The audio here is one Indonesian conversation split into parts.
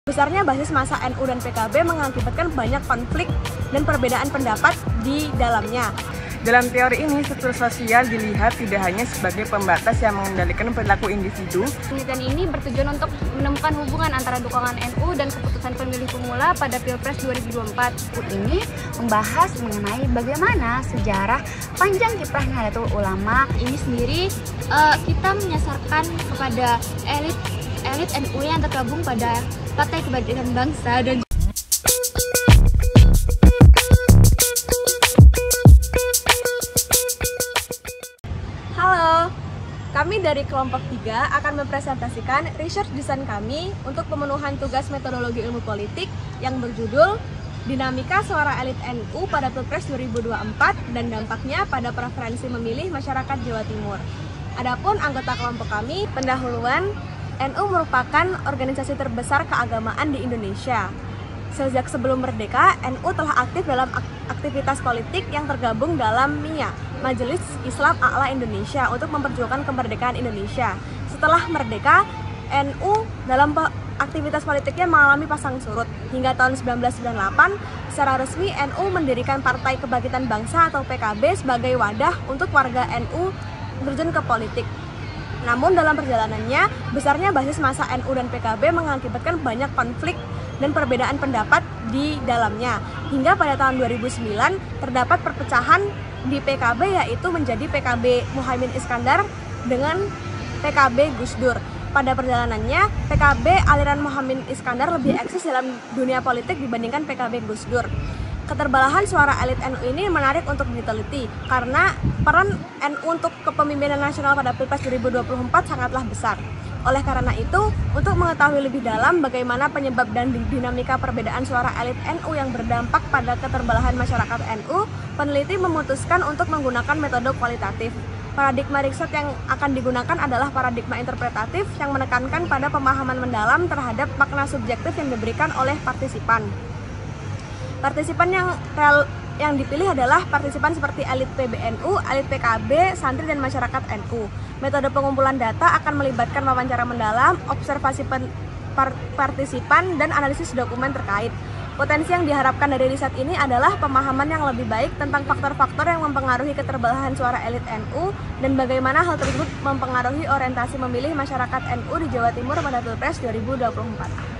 Besarnya basis massa NU dan PKB mengakibatkan banyak konflik dan perbedaan pendapat di dalamnya. Dalam teori ini, struktur sosial dilihat tidak hanya sebagai pembatas yang mengendalikan perilaku individu. Penelitian ini bertujuan untuk menemukan hubungan antara dukungan NU dan keputusan pemilih pemula pada Pilpres 2024. Ini membahas mengenai bagaimana sejarah panjang kiprah Nahdlatul Ulama. Ini sendiri kita menyasarkan kepada elit NU yang tergabung pada Partai Kebangkitan Bangsa dan Halo, kami dari kelompok 3 akan mempresentasikan research desain kami untuk pemenuhan tugas metodologi ilmu politik yang berjudul Dinamika Suara Elit NU pada Pilpres 2024 dan dampaknya pada preferensi memilih masyarakat Jawa Timur. Adapun anggota kelompok kami, pendahuluan, NU merupakan organisasi terbesar keagamaan di Indonesia. Sejak sebelum merdeka, NU telah aktif dalam aktivitas politik yang tergabung dalam MIA, Majelis Islam A'la Indonesia, untuk memperjuangkan kemerdekaan Indonesia. Setelah merdeka, NU dalam aktivitas politiknya mengalami pasang surut. Hingga tahun 1998, secara resmi NU mendirikan Partai Kebangkitan Bangsa atau PKB sebagai wadah untuk warga NU terjun ke politik. Namun dalam perjalanannya, besarnya basis massa NU dan PKB mengakibatkan banyak konflik dan perbedaan pendapat di dalamnya. Hingga pada tahun 2009 terdapat perpecahan di PKB, yaitu menjadi PKB Muhaimin Iskandar dengan PKB Gus Dur. Pada perjalanannya, PKB aliran Muhaimin Iskandar lebih eksis dalam dunia politik dibandingkan PKB Gus Dur. Keterbelahan suara elit NU ini menarik untuk diteliti karena peran NU untuk kepemimpinan nasional pada Pilpres 2024 sangatlah besar. Oleh karena itu, untuk mengetahui lebih dalam bagaimana penyebab dan dinamika perbedaan suara elit NU yang berdampak pada keterbelahan masyarakat NU, peneliti memutuskan untuk menggunakan metode kualitatif. Paradigma riset yang akan digunakan adalah paradigma interpretatif yang menekankan pada pemahaman mendalam terhadap makna subjektif yang diberikan oleh partisipan. Partisipan yang dipilih adalah partisipan seperti elit PBNU, elit PKB, santri, dan masyarakat NU. Metode pengumpulan data akan melibatkan wawancara mendalam, observasi partisipan, dan analisis dokumen terkait. Potensi yang diharapkan dari riset ini adalah pemahaman yang lebih baik tentang faktor-faktor yang mempengaruhi keterbelahan suara elit NU dan bagaimana hal tersebut mempengaruhi orientasi memilih masyarakat NU di Jawa Timur pada Pilpres 2024.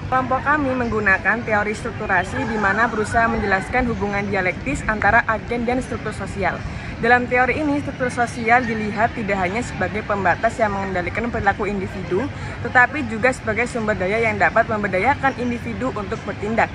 Kelompok kami menggunakan teori strukturasi di mana berusaha menjelaskan hubungan dialektis antara agen dan struktur sosial. Dalam teori ini, struktur sosial dilihat tidak hanya sebagai pembatas yang mengendalikan perilaku individu, tetapi juga sebagai sumber daya yang dapat memberdayakan individu untuk bertindak.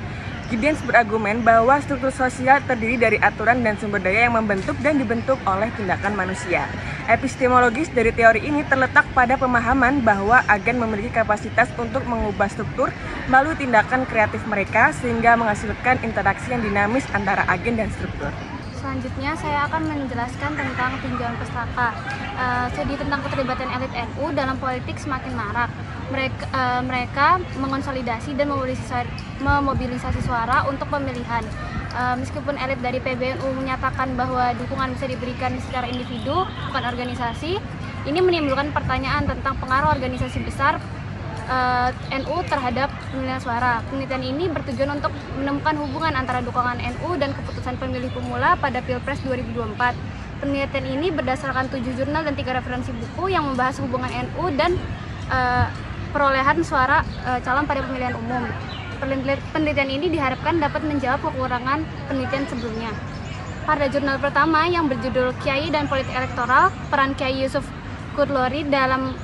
Giddens berargumen bahwa struktur sosial terdiri dari aturan dan sumber daya yang membentuk dan dibentuk oleh tindakan manusia. Epistemologis dari teori ini terletak pada pemahaman bahwa agen memiliki kapasitas untuk mengubah struktur melalui tindakan kreatif mereka sehingga menghasilkan interaksi yang dinamis antara agen dan struktur. Selanjutnya saya akan menjelaskan tentang tinjauan pustaka. Studi tentang keterlibatan elit NU dalam politik semakin marak. Mereka mengonsolidasi dan memobilisasi suara untuk pemilihan. Meskipun elit dari PBNU menyatakan bahwa dukungan bisa diberikan secara individu, bukan organisasi, ini menimbulkan pertanyaan tentang pengaruh organisasi besar NU terhadap pemilihan suara. Penelitian ini bertujuan untuk menemukan hubungan antara dukungan NU dan keputusan pemilih pemula pada Pilpres 2024. Penelitian ini berdasarkan 7 jurnal dan 3 referensi buku yang membahas hubungan NU dan perolehan suara calon pada pemilihan umum. Penelitian ini diharapkan dapat menjawab kekurangan penelitian sebelumnya. Pada jurnal pertama yang berjudul Kiai dan Politik Elektoral, peran Kiai Yusuf Kurlori dalam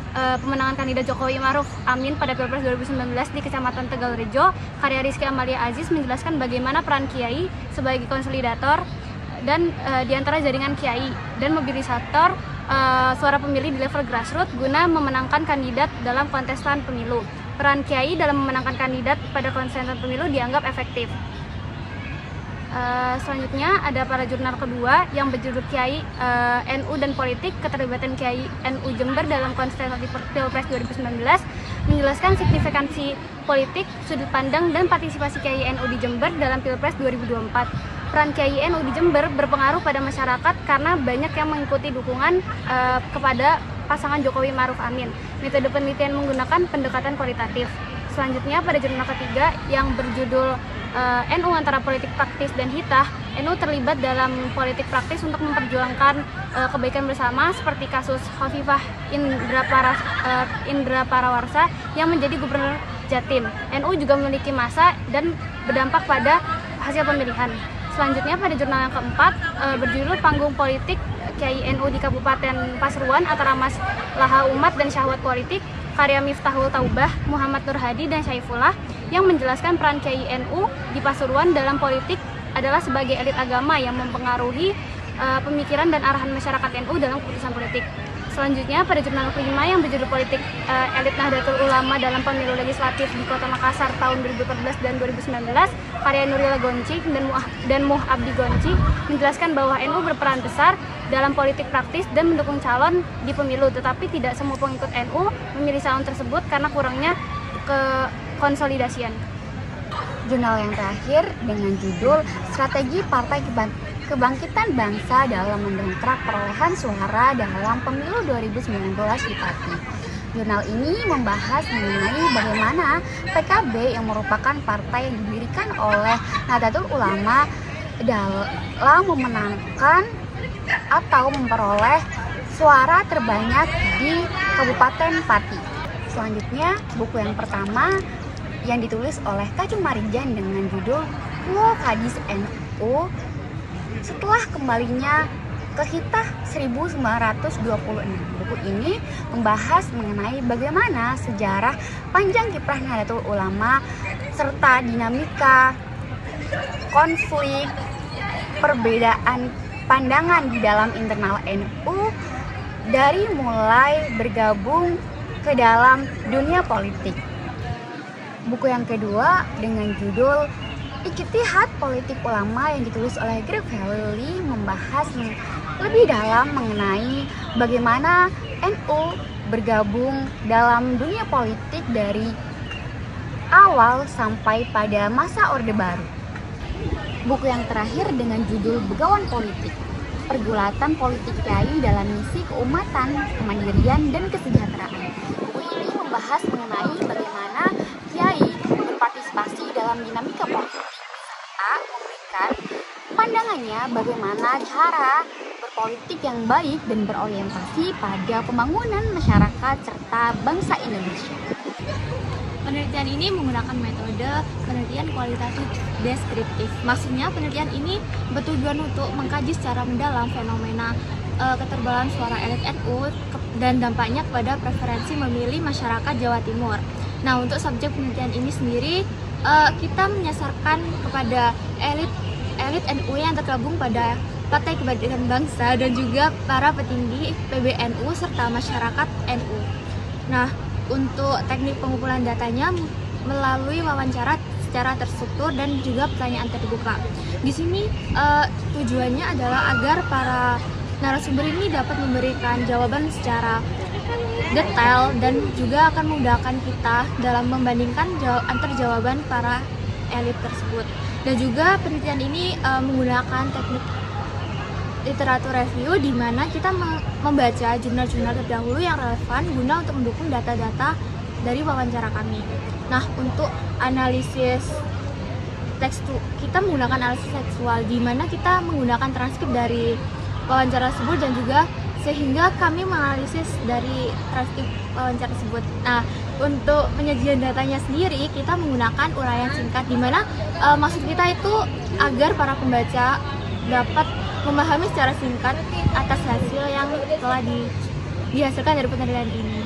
pemenangan kandidat Jokowi Ma'ruf Amin pada Pilpres 2019 di Kecamatan Tegalrejo, karya Rizky Amalia Aziz menjelaskan bagaimana peran Kiai sebagai konsolidator dan diantara jaringan Kiai dan mobilisator suara pemilih di level grassroots guna memenangkan kandidat dalam kontestan pemilu. Peran Kiai dalam memenangkan kandidat pada kontestan pemilu dianggap efektif. Selanjutnya ada pada jurnal kedua yang berjudul Kiai NU dan Politik, keterlibatan Kiai NU Jember dalam kontestasi Pilpres 2019, menjelaskan signifikansi politik, sudut pandang, dan partisipasi Kiai NU di Jember dalam Pilpres 2024. Peran Kiai NU di Jember berpengaruh pada masyarakat karena banyak yang mengikuti dukungan kepada pasangan Jokowi Ma'ruf Amin. Metode penelitian menggunakan pendekatan kualitatif. Selanjutnya pada jurnal ketiga yang berjudul NU antara politik praktis dan hitah, NU terlibat dalam politik praktis untuk memperjuangkan kebaikan bersama seperti kasus Khofifah Indra Parawarsa yang menjadi gubernur Jatim. NU juga memiliki massa dan berdampak pada hasil pemilihan. Selanjutnya pada jurnal yang keempat berjudul Panggung Politik Kiai NU di Kabupaten Pasuruan antara Maslahat Umat dan Syahwat Politik, karya Miftahul Taubah, Muhammad Nur Hadi dan Syaifullah, yang menjelaskan peran Kiai NU di Pasuruan dalam politik adalah sebagai elit agama yang mempengaruhi pemikiran dan arahan masyarakat NU dalam keputusan politik. Selanjutnya pada jurnal kelima yang berjudul Politik Elit Nahdlatul Ulama dalam Pemilu Legislatif di Kota Makassar tahun 2014 dan 2019, karya Nurila Gonci dan Muh Abdi Gonci, menjelaskan bahwa NU berperan besar dalam politik praktis dan mendukung calon di pemilu, tetapi tidak semua pengikut NU memilih calon tersebut karena kurangnya kekonsolidasian. Jurnal yang terakhir dengan judul Strategi Partai Kebangkitan Bangsa dalam Mendongkrak Perolehan Suara dalam Pemilu 2019 di Pati. Jurnal ini membahas mengenai bagaimana PKB yang merupakan partai yang didirikan oleh Nahdlatul Ulama dalam memenangkan atau memperoleh suara terbanyak di Kabupaten Pati. Selanjutnya, buku yang pertama yang ditulis oleh Kacung Marijan dengan judul Pulau Kadis NU setelah kembalinya ke Hitah 1926. Buku ini membahas mengenai bagaimana sejarah panjang kiprah Nahdlatul Ulama serta dinamika konflik, perbedaan pandangan di dalam internal NU dari mulai bergabung ke dalam dunia politik. Buku yang kedua dengan judul Ijtihad Politik Ulama yang ditulis oleh Greg Fowley membahas lebih dalam mengenai bagaimana NU bergabung dalam dunia politik dari awal sampai pada masa Orde Baru. Buku yang terakhir dengan judul Begawan Politik, Pergulatan Politik Kiai dalam Misi Keumatan, Kemandirian, dan Kesejahteraan. Buku ini membahas mengenai bagaimana Kiai berpartisipasi dalam dinamika politik serta memberikan pandangannya bagaimana cara berpolitik yang baik dan berorientasi pada pembangunan masyarakat serta bangsa Indonesia. Penelitian ini menggunakan metode penelitian kualitatif deskriptif. Maksudnya penelitian ini bertujuan untuk mengkaji secara mendalam fenomena keterbalan suara elit NU dan dampaknya kepada preferensi memilih masyarakat Jawa Timur. Nah, untuk subjek penelitian ini sendiri kita menyasarkan kepada elit NU yang tergabung pada Partai Kebangkitan Bangsa dan juga para petinggi PBNU serta masyarakat NU. Nah, untuk teknik pengumpulan datanya melalui wawancara secara terstruktur dan juga pertanyaan terbuka. Di sini tujuannya adalah agar para narasumber ini dapat memberikan jawaban secara detail dan juga akan memudahkan kita dalam membandingkan antar jawaban para elit tersebut. Dan juga penelitian ini menggunakan teknik literatur review di mana kita membaca jurnal-jurnal terdahulu yang relevan guna untuk mendukung data-data dari wawancara kami. Nah, untuk analisis teks kita menggunakan analisis tekstual di mana kita menggunakan transkrip dari wawancara tersebut dan juga sehingga kami menganalisis dari transkrip wawancara tersebut. Nah, untuk penyajian datanya sendiri kita menggunakan uraian singkat di mana maksud kita itu agar para pembaca dapat memahami secara singkat atas hasil yang telah dihasilkan dari penelitian ini.